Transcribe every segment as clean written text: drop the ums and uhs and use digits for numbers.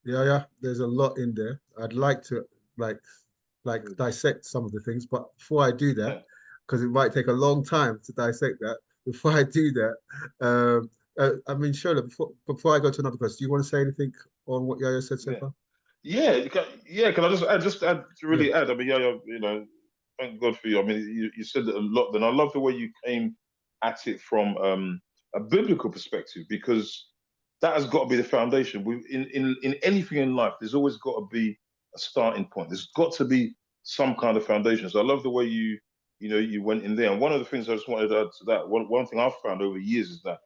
Yeah, yeah. There's a lot in there. I'd like to like dissect some of the things, but before I do that, Yeah, because it might take a long time to dissect that. Before I do that, I mean, Shola, before I go to another question, do you want to say anything on what Yaya said so yeah, far? yeah. Yeah, can I just add to Yeah, really add? I mean, yeah, thank God for you. I mean, you said it a lot. Then I love the way you came at it from a biblical perspective because that has got to be the foundation. In anything in life, there's always got to be a starting point. There's got to be some kind of foundation. So I love the way you went in there. And one of the things I just wanted to add to that, one thing I've found over years is that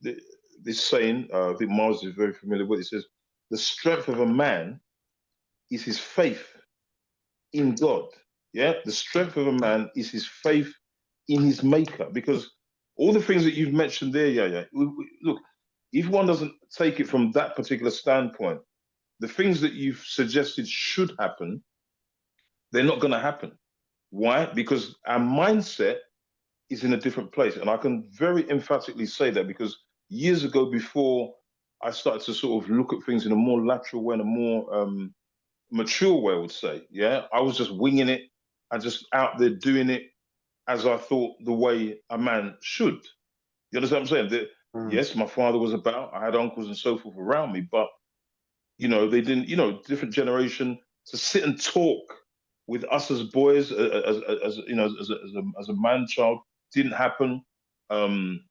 th- this saying, I think Miles is very familiar with. It says, "The strength of a man is his faith in God." Yeah, the strength of a man is his faith in his maker. Because all the things that you've mentioned there, yeah. Look, if one doesn't take it from that particular standpoint, the things that you've suggested should happen, they're not going to happen. Why? Because our mindset is in a different place. And I can very emphatically say that because years ago, before I started to sort of look at things in a more lateral way, in a more mature way, I would say, yeah, I was just winging it and just out there doing it as I thought the way a man should. You understand what I'm saying? That mm, yes, my father was about, I had uncles and so forth around me, but they didn't, different generation to sit and talk with us as boys, as a man child, didn't happen. Um,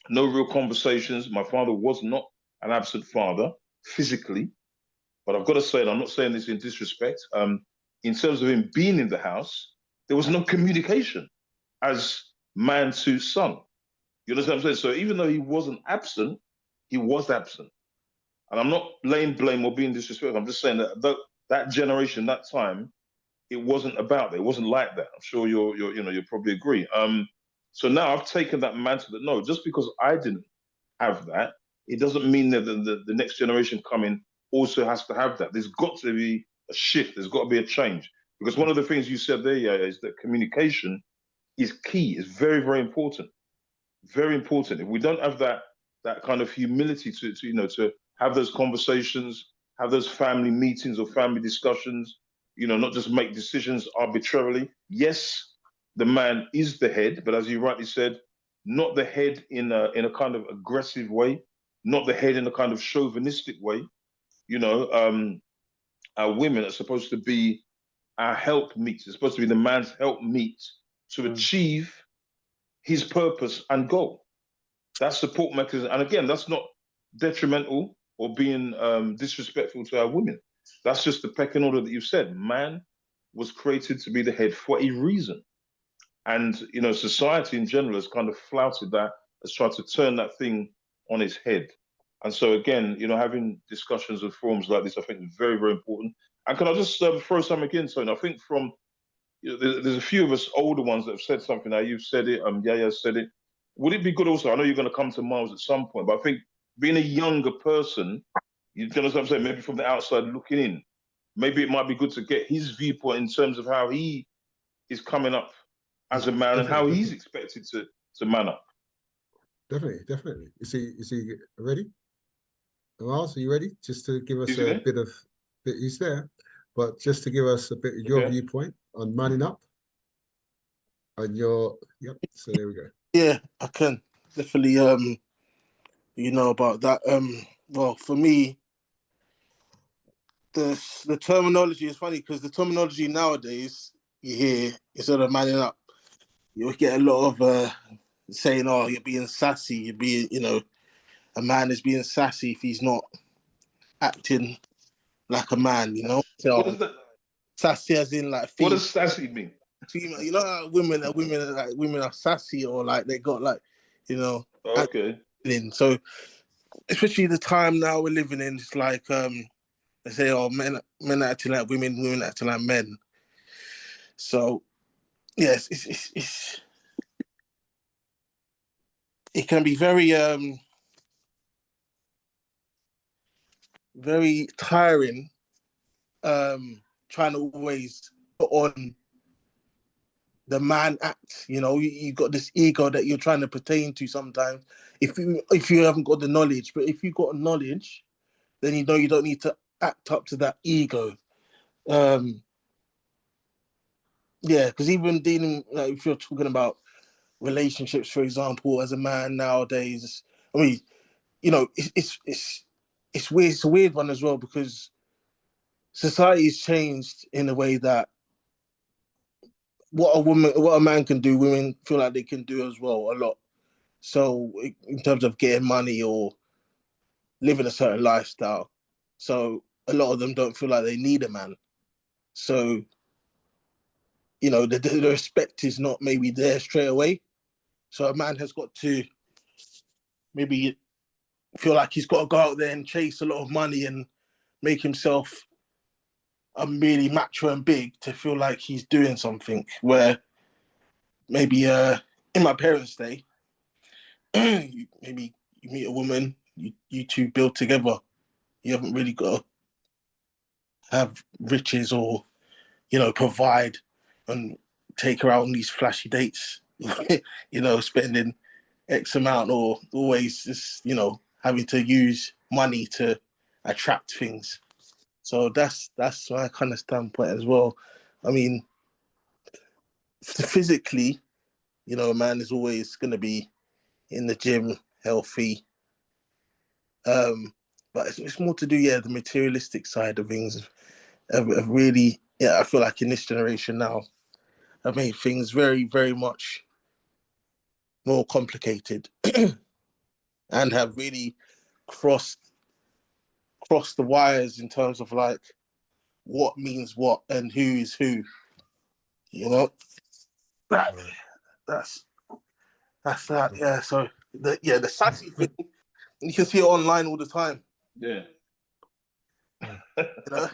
no real conversations. My father was not an absent father physically, but I've got to say, and I'm not saying this in disrespect, in terms of him being in the house, there was no communication as man to son. You understand what I'm saying? So even though he wasn't absent, he was absent. And I'm not laying blame or being disrespectful. I'm just saying that generation, that time, it wasn't about that. It wasn't like that. I'm sure you'll probably agree. So now I've taken that mantle that no, just because I didn't have that, it doesn't mean that the next generation coming also has to have that. There's got to be a shift. There's got to be a change. Because one of the things you said there, yeah, is that communication is key. It's very, very important. Very important. If we don't have that kind of humility to have those conversations, have those family meetings or family discussions, not just make decisions arbitrarily. Yes, the man is the head, but as you rightly said, not the head in a kind of aggressive way, not the head in a kind of chauvinistic way. You know, our women are supposed to be our help meets. It's supposed to be the man's help meet to mm, achieve his purpose and goal. That support mechanism, and again, that's not detrimental or being disrespectful to our women. That's just the pecking order that you've said. Man was created to be the head for a reason, and society in general has kind of flouted that, has tried to turn that thing on its head. And so again, having discussions and forums like this, I think is very, very important. And can I just throw something again, Tony? I think from there's a few of us older ones that have said something. Now you've said it. Yaya said it. Would it be good also? I know you're going to come to Miles at some point, but I think being a younger person, you know what I'm saying? Maybe from the outside looking in, maybe it might be good to get his viewpoint in terms of how he is coming up as a mm. man and Definitely, how he's definitely, expected to man up. definitely, definitely. Is he ready? Miles, are you ready? Just to give us Is he a there? bit of bit. He's there, but just to give us a bit of your Okay. viewpoint on manning up and your. Yep. So there we go. Yeah, I can definitely. About that. Well, for me, the terminology is funny because the terminology nowadays you hear instead of manning up, you get a lot of saying, "Oh, you're being sassy. You're being, a man is being sassy if he's not acting like a man." What So does that? sassy as in like What female. does sassy mean? Female. How women are sassy or like they got like, you know, Okay. acting. So especially the time now we're living in, it's like they say, "Oh, men acting like women, women acting like men." So yes, it can be very very tiring trying to always put on the man act. You got this ego that you're trying to pertain to sometimes. If you haven't got the knowledge, but if you got knowledge, then you don't need to act up to that ego. Yeah, because even dealing, like, if you're talking about relationships, for example, as a man nowadays, I mean, you know, it's weird. It's a weird one as well, because society's changed in a way that what a man can do, women feel like they can do as well, a lot. So in terms of getting money or living a certain lifestyle, so a lot of them don't feel like they need a man. So, you know, the respect is not maybe there straight away. So a man has got to maybe feel like he's got to go out there and chase a lot of money and make himself really macho and big to feel like he's doing something. Where maybe in my parents' day, maybe you meet a woman, you two build together. You haven't really got to have riches or, you know, provide and take her out on these flashy dates, you know, spending X amount, or always just, you know, having to use money to attract things. So that's my kind of standpoint as well. I mean, physically, you know, a man is always going to be in the gym, healthy. But it's more to do, yeah, the materialistic side of things have really, yeah, I feel like in this generation now, have made things very, very much more complicated and have really crossed the wires in terms of like what means what and who is who. You know, that's that. Yeah. So the sassy thing, you can see it online all the time. Yeah. You know,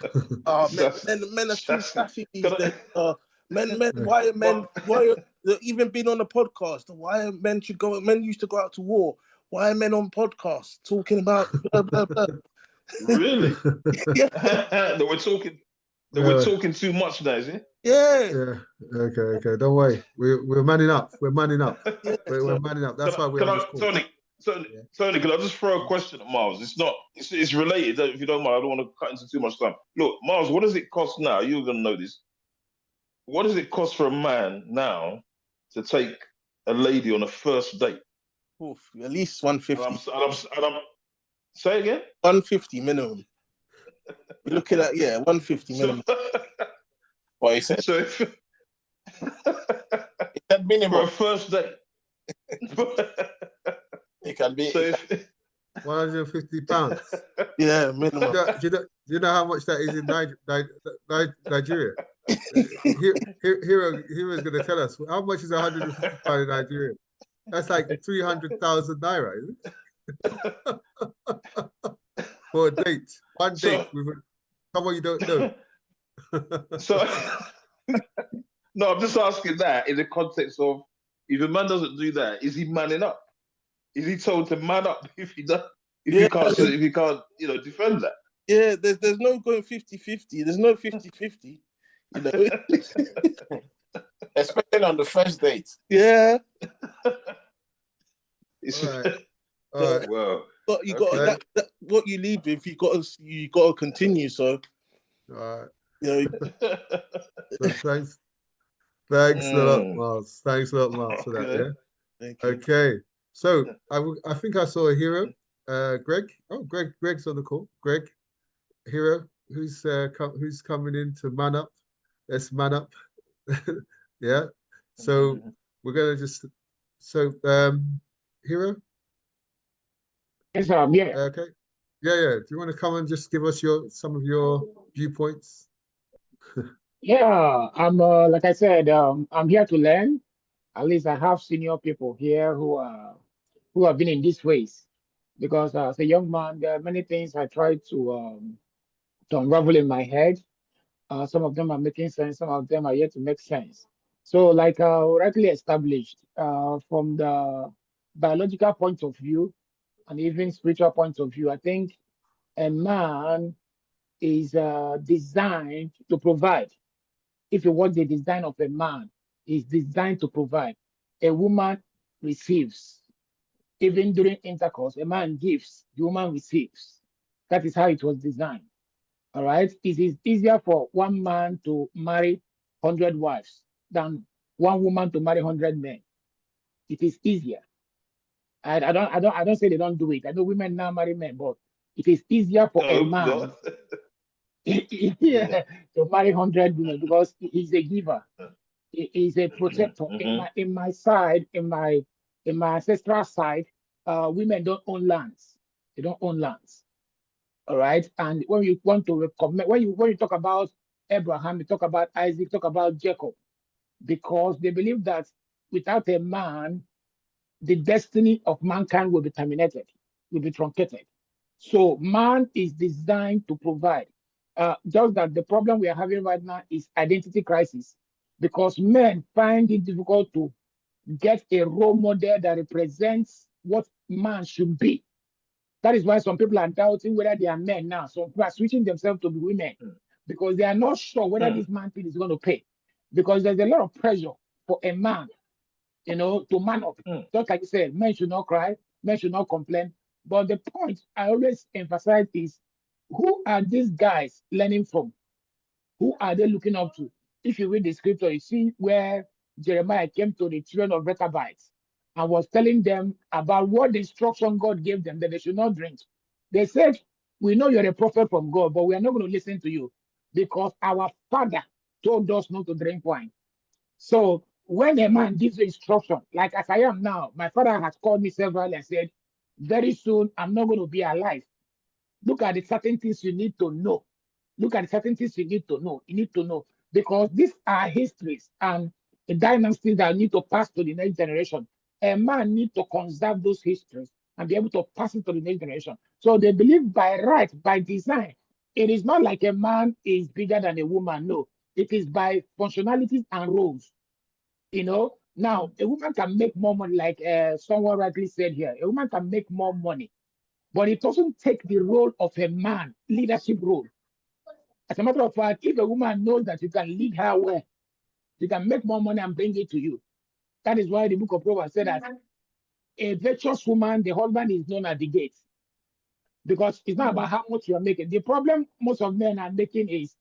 men are too sassy these Can days. Why are men? Why are, even been on a podcast? Why are men should go? Men used to go out to war. Why are men on podcasts talking about blah blah blah? Really? Yeah, That we're talking. That we're talking too much now, is it? yeah, Yeah. Okay. Don't worry. We're manning up. We're manning up. yeah. We're manning up. That's why we're on this call. Tony, Yeah. Tony, can I just throw a question at Miles? It's related. If you don't mind, I don't want to cut into too much time. Look, Miles, what does it cost now? You're gonna know this. What does it cost for a man now to take a lady on a first date? Oof, at least 150. And I'm say again. 150 minimum. We're looking at 150 So, minimum. What you said? so if, That for minimum. a first date. It can be. So It if, can, £150. yeah, minimum. Do you know how much that is in Nigeria? Hero's going to tell us how much is £150 in Nigeria. That's like 300,000 naira, isn't it? For a date, one so, date with someone you don't know. so no, I'm just asking that in the context of, if a man doesn't do that, is he manning up? Is he told to man up if he does? If he can't, you know, defend that? Yeah, there's no going 50-50. There's no 50-50. You know, especially on the first date. yeah. All right. Well, But you got Okay. that what you lead with. You got to continue. So All right. you know, So thanks a lot, Miles. Thanks a lot, Miles, for that. Yeah. thank you. Okay. So I think I saw a hero. Greg. Oh, Greg's on the call. Greg, hero, who's coming in to man up. Let's man up. Yeah. So we're gonna just hero. Yes, yeah. Okay. Yeah. Do you want to come and just give us some of your viewpoints? Yeah, I'm like I said, I'm here to learn. At least I have senior people here who have been in this race. Because as a young man, there are many things I try to unravel in my head. Some of them are making sense, some of them are yet to make sense. So, like rightly established, from the biological point of view and even spiritual point of view, I think a man is designed to provide. If you watch the design of a man, is designed to provide. A woman receives. Even during intercourse, a man gives, the woman receives. That is how it was designed. All right. It is easier for one man to marry 100 wives than one woman to marry 100 men. It is easier. I don't say they don't do it. I know women now marry men, but it is easier for a No, man not. yeah, to marry 100 women because he's a giver. He is a protector. Mm-hmm. In my side, in my ancestral side, women don't own lands. They don't own lands. All right. And when you want to recommend, when you talk about Abraham, you talk about Isaac, talk about Jacob, because they believe that without a man, the destiny of mankind will be terminated, will be truncated. So man is designed to provide. Just that the problem we are having right now is identity crisis, because men find it difficult to get a role model that represents what man should be. That is why some people are doubting whether they are men now. Some people are switching themselves to be women because they are not sure whether Mm. this man thing is going to pay. Because there's a lot of pressure for a man, to man up. Mm. Just like you said, men should not cry, men should not complain. But the point I always emphasize is, who are these guys learning from? Who are they looking up to? If you read the scripture, you see where Jeremiah came to the children of Rechabites and was telling them about what the instruction God gave them that they should not drink. They said, "We know you're a prophet from God, but we are not going to listen to you because our father told us not to drink wine." So when a man gives you instruction, like as I am now, my father has called me several and said, "Very soon I'm not going to be alive. Look at the certain things you need to know. Look at the certain things you need to know. You need to know because these are histories and the dynasties that need to pass to the next generation. A man needs to conserve those histories and be able to pass it to the next generation. So they believe by right, by design, it is not like a man is bigger than a woman. No, it is by functionalities and roles. Now a woman can make more money, like someone rightly said here. A woman can make more money, but it doesn't take the role of a man, leadership role. As a matter of fact, if a woman knows that you can lead her well, you can make more money and bring it to you. That is why the book of Proverbs said that a virtuous woman, the husband is known at the gate, because it's not about Mm. how much you're making. The problem most of men are making is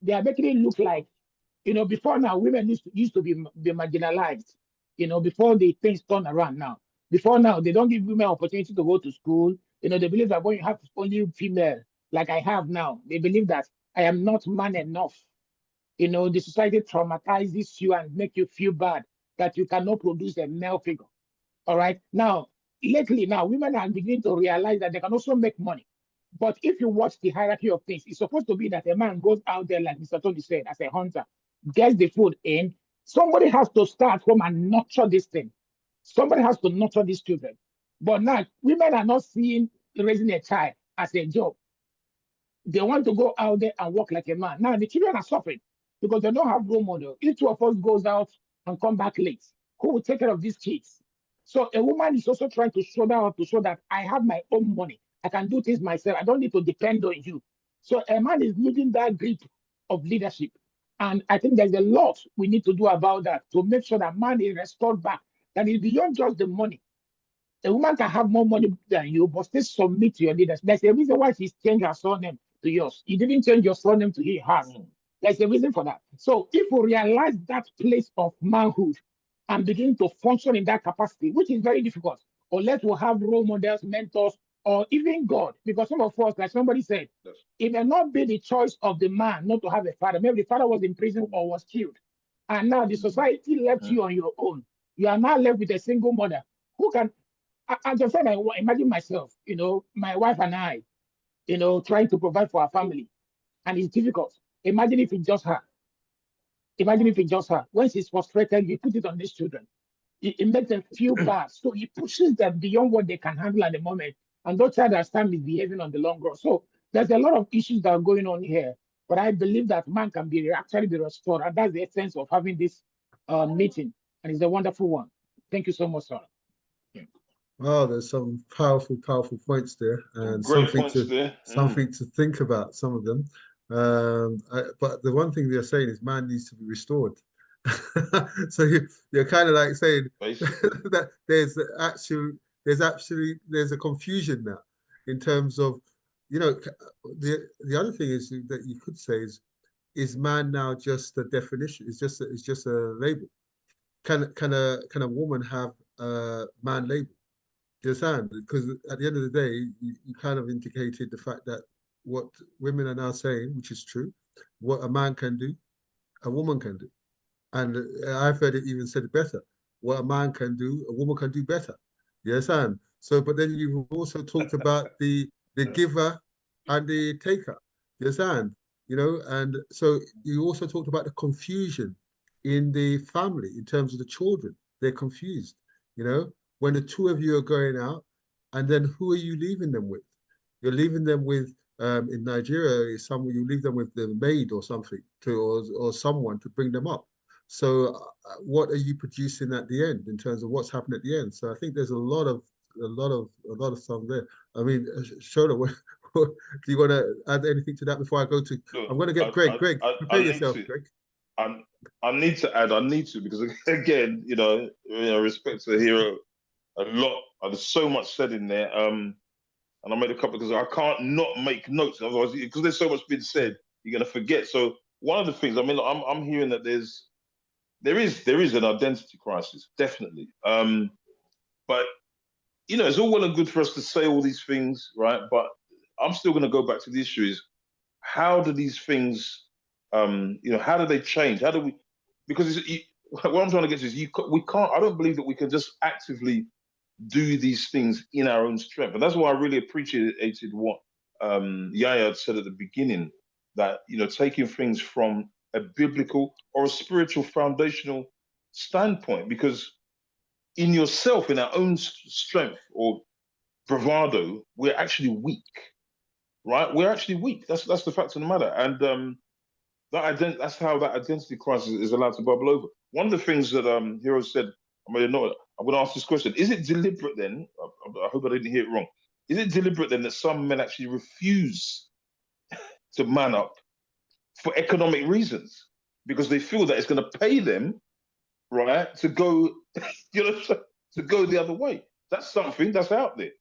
they are making it look like, before now, women used to be marginalized, before the things turn around now. Before now, they don't give women opportunity to go to school. They believe that when you have only female, like I have now, they believe that I am not man enough. The society traumatizes you and make you feel bad that you cannot produce a male figure. All right. Now, lately, now women are beginning to realize that they can also make money. But if you watch the hierarchy of things, it's supposed to be that a man goes out there, like Mr. Tony said, as a hunter, gets the food in. Somebody has to start home and nurture this thing. Somebody has to nurture these children. But now, women are not seeing raising a child as a job. They want to go out there and work like a man. Now, the children are suffering because they don't have role model. Each two of us goes out and come back late. Who will take care of these kids? So a woman is also trying to show that to show that I have my own money. I can do things myself. I don't need to depend on you. So a man is losing that grip of leadership. And I think there's a lot we need to do about that to make sure that man is restored back. That is beyond just the money. A woman can have more money than you, but still submit to your leaders. There's a reason why she's changed her surname to yours. You didn't change your surname to hers. Mm. There's a reason for that. So if we realize that place of manhood and begin to function in that capacity, which is very difficult, unless we have role models, mentors, or even God, because some of us, like somebody said, Yes. it may not be the choice of the man not to have a father. Maybe the father was in prison or was killed. And now the society left Mm. you on your own. You are now left with a single mother who can I just said, I imagine myself, my wife and I, trying to provide for our family, and it's difficult. Imagine if it's just her. Imagine if it's just her. When she's frustrated, you put it on these children. It makes them feel bad. So it pushes them beyond what they can handle at the moment. And those child are misbehaving on the long run. So there's a lot of issues that are going on here. But I believe that man can actually be restored. And that's the essence of having this meeting. And it's a wonderful one. Thank you so much, sir. Oh, there's some powerful, powerful points there, Some and great points there. Mm. something to think about. Some of them, but the one thing they're saying is man needs to be restored. So you're kind of like saying Basically. that there's a confusion now in terms of you know, the other thing is that you could say is man now just a definition? It's just a label. Can a woman have a man label? Do you understand? Because at the end of the day, you kind of indicated the fact that what women are now saying, which is true, what a man can do, a woman can do. And I've heard it even said better. What a man can do, a woman can do better. You understand? So, but then you've also talked about the giver and the taker. You understand? You know, and so you also talked about the confusion in the family in terms of the children. They're confused, you know, when the two of you are going out, and then who are you leaving them with? You're leaving them with in Nigeria, is someone you leave them with the maid or something to or someone to bring them up. So what are you producing at the end in terms of what's happening at the end? So I think there's a lot of stuff there. I mean, Shola, do you want to add anything to that before I go to? Look, I'm going to get Greg. Greg, prepare I need yourself, to. Greg. I, I need to add. I need to because again, respect to the hero a lot. There's so much said in there. And I made a couple because I can't not make notes. Otherwise, because there's so much been said, you're gonna forget. So one of the things, I mean, I'm hearing that there is an identity crisis, definitely. But it's all well and good for us to say all these things, right? But I'm still gonna go back to the issue: is how do these things, how do they change? How do we? Because what I'm trying to get to is we can't. I don't believe that we can just actively do these things in our own strength. And that's why I really appreciated what Yaya had said at the beginning, that, taking things from a biblical or a spiritual foundational standpoint, because in yourself, in our own strength or bravado, we're actually weak, right? We're actually weak. That's the fact of the matter. And that's how that identity crisis is allowed to bubble over. One of the things that Hero said, I made a note. I'm going to ask this question: is it deliberate then? I hope I didn't hear it wrong. Is it deliberate then that some men actually refuse to man up for economic reasons because they feel that it's going to pay them, right, to go, to go the other way? That's something that's out there.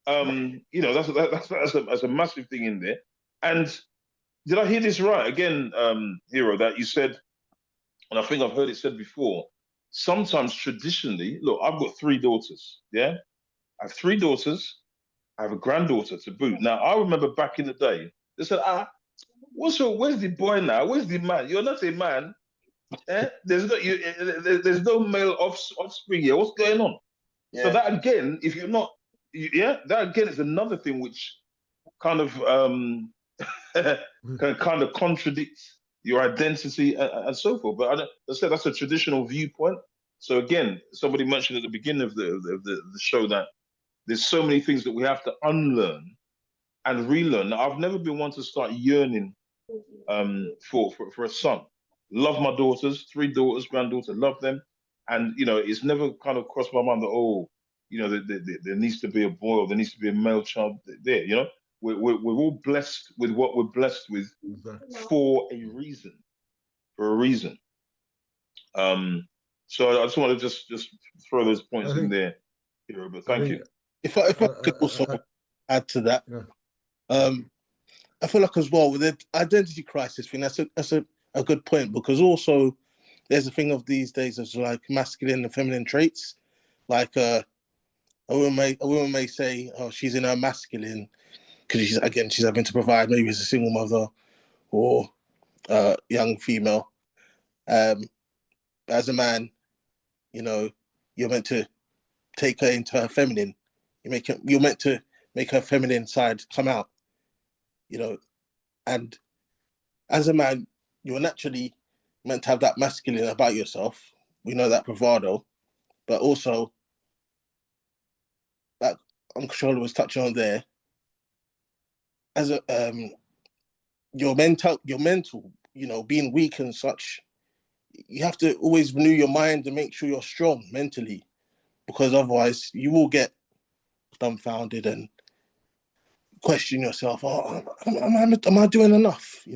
That's a massive thing in there. And did I hear this right again, Hero? That you said, and I think I've heard it said before. Sometimes traditionally, look, I've got three daughters. Yeah, I have three daughters. I have a granddaughter to boot. Now, I remember back in the day, they said, where's the boy now? Where's the man? You're not a man. Eh? There's no male offspring here. What's going on? Yeah. So that again, if you're not, that again is another thing which kind of can kind of contradict your identity and so forth. But as I said, that's a traditional viewpoint. So again, somebody mentioned at the beginning of the show that there's so many things that we have to unlearn and relearn. Now, I've never been one to start yearning for a son. Love my daughters, three daughters, granddaughter, love them. And, it's never kind of crossed my mind that, there needs to be a boy or there needs to be a male child there, We're all blessed with what we're blessed with for a reason. For a reason. So I just want to just throw those points in there, but thank you. If I could also add to that, I feel like as well with the identity crisis thing, that's a good point, because also there's a thing of these days as like masculine and feminine traits. Like a woman may say, oh, she's in her masculine because she's having to provide, maybe as a single mother or young female. As a man, you're meant to take her into her feminine. You're meant to make her feminine side come out. And as a man, you're naturally meant to have that masculine about yourself. We know that bravado, but also, like Uncle Shola was touching on there, as a your mental, being weak and such, you have to always renew your mind and make sure you're strong mentally, because otherwise you will get dumbfounded and question yourself. Oh, am I doing enough?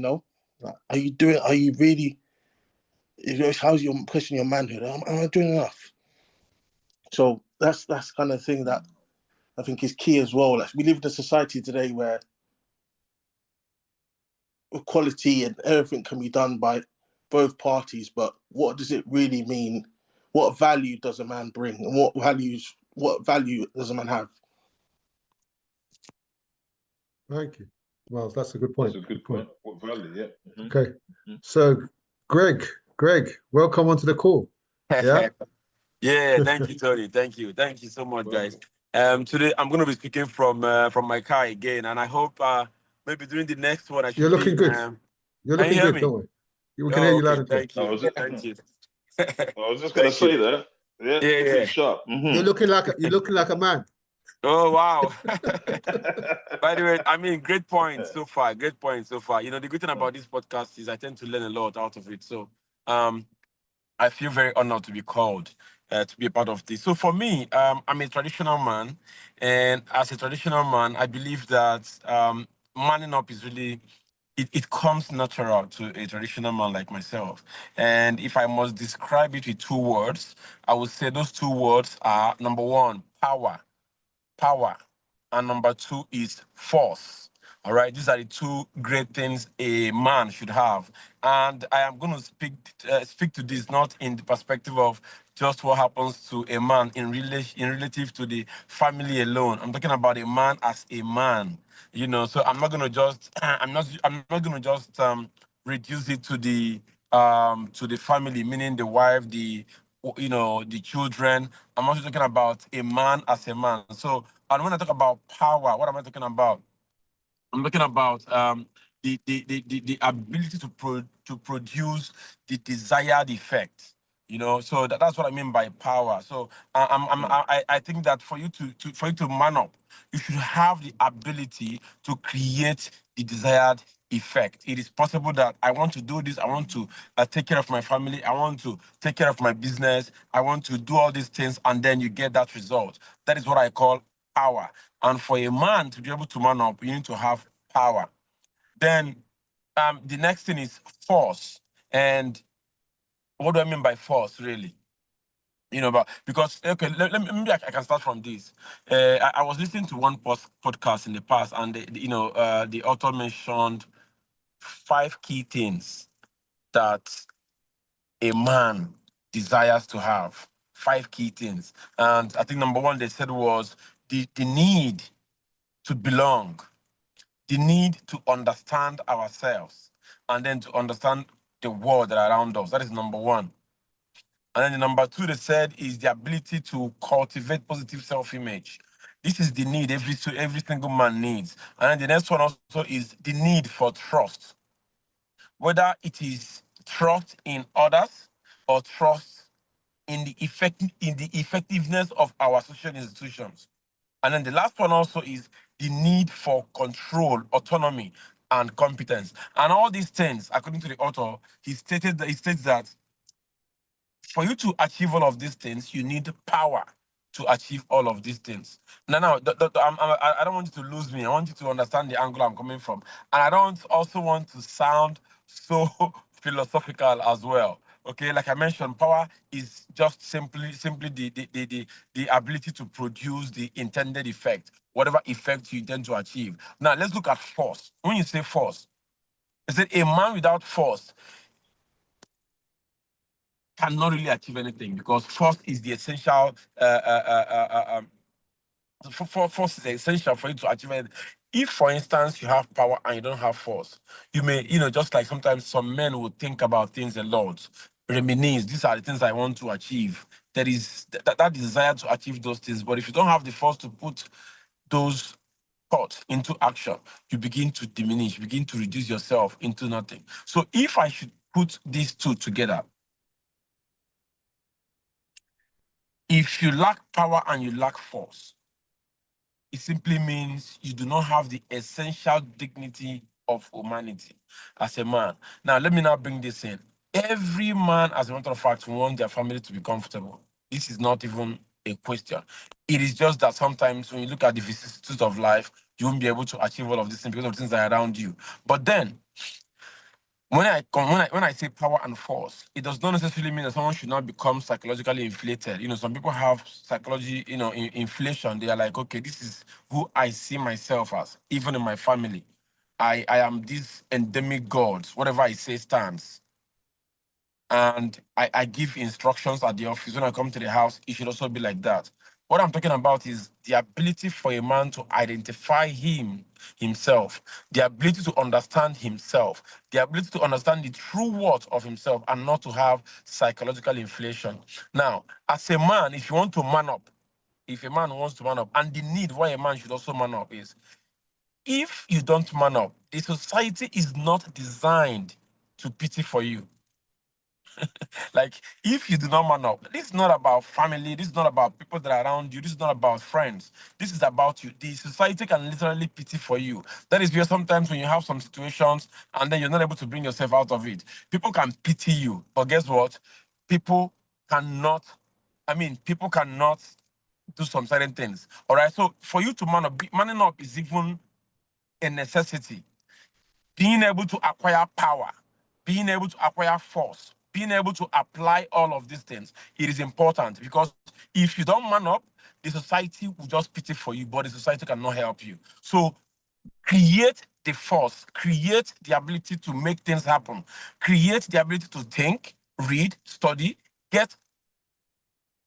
Like, are you really? How's your question your manhood? Am I doing enough? So that's kind of thing that I think is key as well. Like, we live in a society today where equality and everything can be done by both parties, but what does it really mean? What value does a man bring, and what value does a man have? Thank you. Well, that's a good That's point. a good point. What value? Yeah. Okay. Mhm. So, Greg, welcome onto the call. Yeah. Yeah, thank you, Tony. Thank you so much, guys. Today I'm going to be speaking from my car again, and I hope maybe during the next one I You're should be looking in. good. You're Can you looking hear good, me? don't worry. We can hear Oh, you loud okay. and clear. Thank I you. was just, Thank you. I was just gonna Thank you. say that. Yeah, Yeah, looking yeah. sharp. You're looking like a man. Oh, wow. By the way, I mean, great point so far. Great point so far. The good thing about this podcast is I tend to learn a lot out of it. So, um, I feel very honored to be called to be a part of this. So for me, I'm a traditional man, and as a traditional man, I believe that manning up is really it comes natural to a traditional man like myself. And if I must describe it with two words, I would say those two words are number one, power, and number two is force. All right, these are the two great things a man should have, and I am going to speak to this not in the perspective of just what happens to a man in relative to the family alone. I'm talking about a man as a man. So I'm not going to just I'm not going to just reduce it to the family, meaning the wife, the children. I'm also talking about a man as a man. So, and when I talk about power, what am I talking about? I'm talking about the ability to produce the desired effect. So that's what I mean by power. So I think that for you to man up, you should have the ability to create the desired effect. It is possible that I want to do this. I want to take care of my family. I want to take care of my business. I want to do all these things, and then you get that result. That is what I call power. And for a man to be able to man up, you need to have power. Then the next thing is force. And what do I mean by force, really? But because okay, maybe I can start from this. I was listening to one podcast in the past, and the author mentioned five key things that a man desires to have. Five key things, and I think number one they said was the need to belong, the need to understand ourselves, and then to understand the world that are around us. That is number one. And then the number two they said is the ability to cultivate positive self-image. This is the need every single man needs. And then the next one also is the need for trust, whether it is trust in others or trust in the effectiveness of our social institutions. And then the last one also is the need for control, autonomy, and competence. And all these things, according to the author, he states that for you to achieve all of these things, you need power to achieve all of these things. Now, I don't want you to lose me. I want you to understand the angle I'm coming from, and I don't also want to sound so philosophical as well. Okay, like I mentioned, power is just simply the ability to produce the intended effect, whatever effect you intend to achieve. Now, let's look at force. When you say force, is it a man without force cannot really achieve anything because force is the essential. Force is essential for you to achieve anything. If, for instance, you have power and you don't have force, you may, just like sometimes some men will think about things a lot, reminisce. These are the things I want to achieve. There is that desire to achieve those things. But if you don't have the force to put those thoughts into action, you begin to diminish, begin to reduce yourself into nothing. So if I should put these two together, if you lack power and you lack force, it simply means you do not have the essential dignity of humanity as a man. Now, let me now bring this in. Every man, as a matter of fact, wants their family to be comfortable. This is not even a question. It is just that sometimes when you look at the vicissitudes of life, you won't be able to achieve all of these things because of things that are around you. But then when I say power and force, it does not necessarily mean that someone should not become psychologically inflated. Some people have psychology, inflation. They are like, okay, this is who I see myself as, even in my family. I am this endemic god. Whatever I say stands. And I give instructions at the office. When I come to the house, it should also be like that. What I'm talking about is the ability for a man to identify himself, the ability to understand himself, the ability to understand the true worth of himself and not to have psychological inflation. Now, as a man, if you want to man up, if a man wants to man up, and the need why a man should also man up is if you don't man up, the society is not designed to pity for you. Like, if you do not man up, this is not about family. This is not about people that are around you. This is not about friends. This is about you. The society can literally pity for you. That is where sometimes when you have some situations and then you're not able to bring yourself out of it, people can pity you. But guess what? People cannot, people cannot do some certain things. All right. So for you to man up, manning up is even a necessity. Being able to acquire power, being able to acquire force, being able to apply all of these things, it is important because if you don't man up, the society will just pity for you, but the society cannot help you. So create the force, create the ability to make things happen, create the ability to think, read, study, get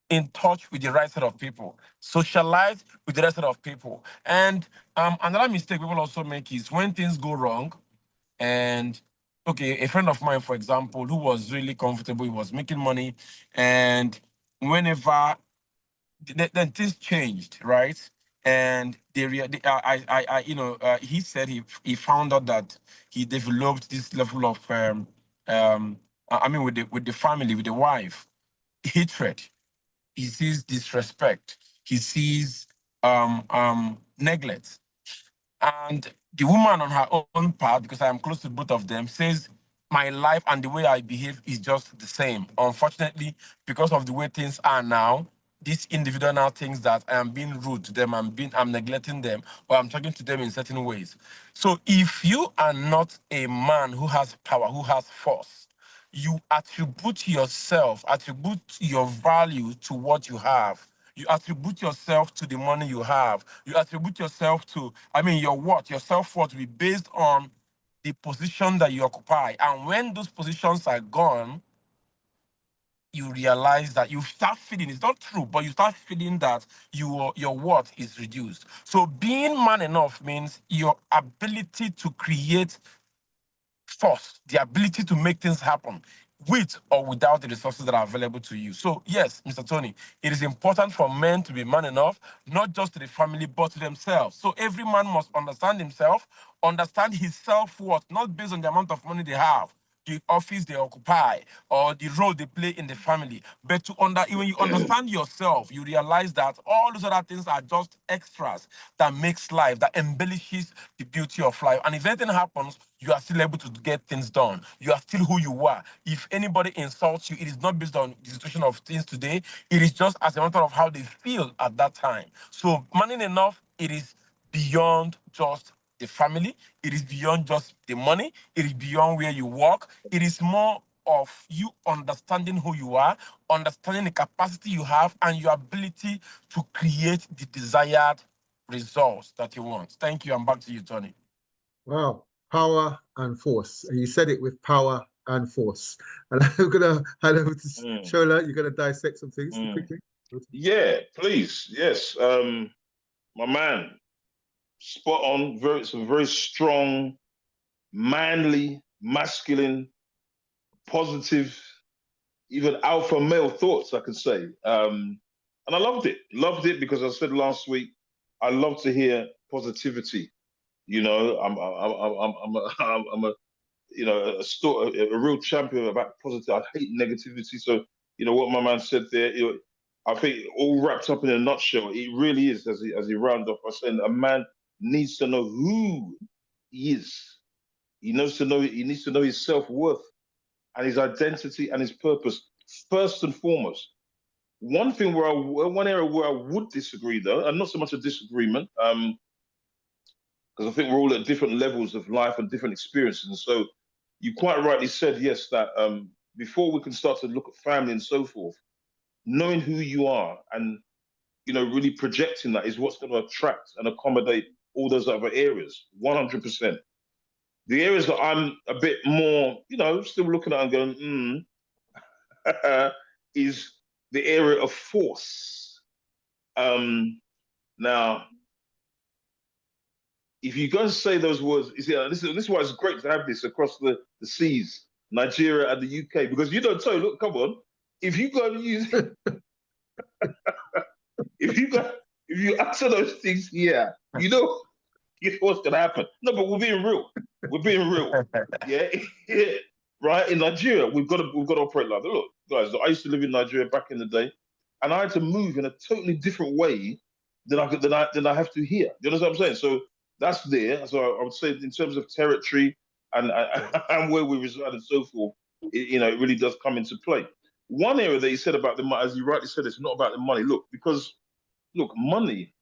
in touch with the right set of people, socialize with the right set of people. And another mistake people also make is when things go wrong, and okay, a friend of mine, for example, who was really comfortable, he was making money, and whenever then things changed, right? And he said he found out that he developed this level of with the family, with the wife, hatred. He sees disrespect. He sees neglect. And the woman on her own part, because I am close to both of them, says my life and the way I behave is just the same. Unfortunately, because of the way things are now, this individual now thinks that I am being rude to them, I'm neglecting them, or I'm talking to them in certain ways. So if you are not a man who has power, who has force, you attribute your value to what you have. You attribute yourself to the money you have. You attribute yourself to, your self-worth will be based on the position that you occupy. And when those positions are gone, you realize that you start feeling, it's not true, but you start feeling that your worth is reduced. So being man enough means your ability to create force, the ability to make things happen with or without the resources that are available to you. So yes, Mr. Tony, it is important for men to be man enough, not just to the family, but to themselves. So every man must understand himself, understand his self-worth, not based on the amount of money they have, the office they occupy, or the role they play in the family. But when you understand yourself, you realize that all those other things are just extras that makes life, that embellishes the beauty of life. And if anything happens, you are still able to get things done. You are still who you are. If anybody insults you, it is not based on the situation of things today. It is just as a matter of how they feel at that time. So, manning enough, it is beyond just the family. It is beyond just the money. It is beyond where you work. It is more of you understanding who you are, understanding the capacity you have, and your ability to create the desired results that you want. Thank you. I'm back to you, Tony. Wow, power and force. And you said it with power and force. And I'm gonna hand over to Mm, Shola. You're gonna dissect some things mm. quickly. Yeah, please. Yes. My man, spot on. Some very strong, manly, masculine, positive, even alpha male thoughts, I could say. And I loved it. Loved it because I said last week, I love to hear positivity. You know, I'm a a real champion about positive. I hate negativity. So, what my man said there, I think all wrapped up in a nutshell, it really is, as he rounded off by saying a man needs to know who he is. He needs to know his self-worth and his identity and his purpose first and foremost. One area where I would disagree though, and not so much a disagreement, because I think we're all at different levels of life and different experiences. And so you quite rightly said, yes, that before we can start to look at family and so forth, knowing who you are and really projecting that is what's going to attract and accommodate all those other areas. 100%. The areas that I'm a bit more, still looking at and going, is the area of force. Now, if you guys say those words, you see, this is why it's great to have this across the seas, Nigeria and the UK, because Tony, look, come on, if you go and use, if you answer those things here, you know what's gonna happen. No, but we're being real. We're being real. Yeah, right. In Nigeria, we've got to operate like that. Look, guys, I used to live in Nigeria back in the day, and I had to move in a totally different way than I have to here. You understand what I'm saying? So that's there. So I would say in terms of territory and and where we reside and so forth, it really does come into play. One area that you said about the money, as you rightly said, it's not about the money. Look, money,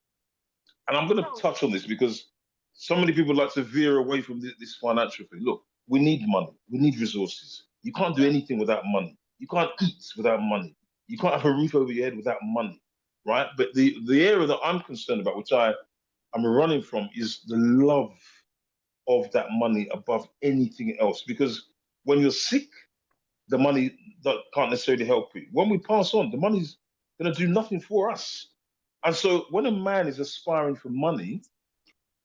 and I'm going to touch on this because so many people like to veer away from this financial thing. Look, we need money. We need resources. You can't do anything without money. You can't eat without money. You can't have a roof over your head without money, right? But the area that I'm concerned about, which I'm running from, is the love of that money above anything else. Because when you're sick, the money that can't necessarily help you. When we pass on, the money's going to do nothing for us. And so when a man is aspiring for money,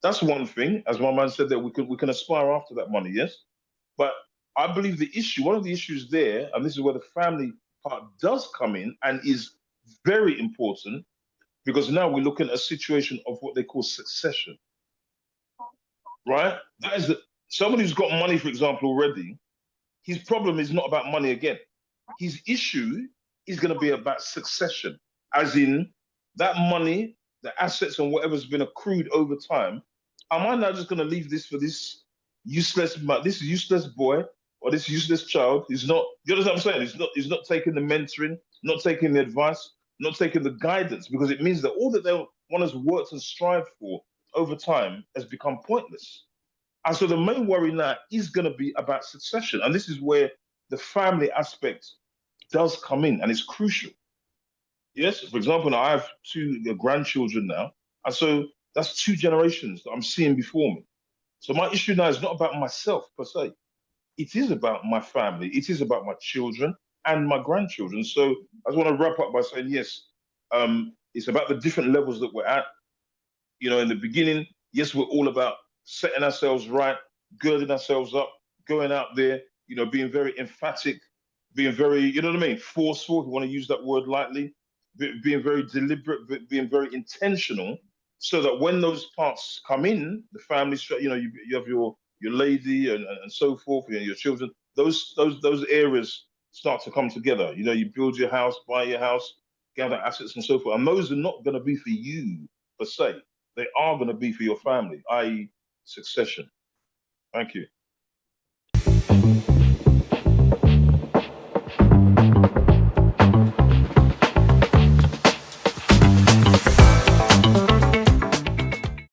that's one thing. As my man said, that we can aspire after that money, yes. But I believe one of the issues there, and this is where the family part does come in and is very important, because now we're looking at a situation of what they call succession, right? That is somebody who's got money, for example, already. His problem is not about money again. His issue is going to be about succession, as in that money, the assets, and whatever's been accrued over time. Am I now just going to leave this for this useless boy or this useless child? He's not. You know what I'm saying? He's not taking the mentoring, not taking the advice, not taking the guidance, because it means that all that one has worked and strived for over time has become pointless. And so the main worry now is going to be about succession. And this is where the family aspect does come in, and it's crucial. Yes, for example, now I have two grandchildren now. And so that's two generations that I'm seeing before me. So my issue now is not about myself per se. It is about my family. It is about my children and my grandchildren. So I just want to wrap up by saying, yes, it's about the different levels that we're at. In the beginning, yes, we're all about setting ourselves right, girding ourselves up, going out there, being very emphatic, being very, forceful, if you want to use that word lightly, being very deliberate, being very intentional, so that when those parts come in, the family, you have your lady and so forth, your children, those areas start to come together. You build your house, buy your house, gather assets and so forth. And those are not going to be for you per se. They are going to be for your family, i.e. succession. Thank you.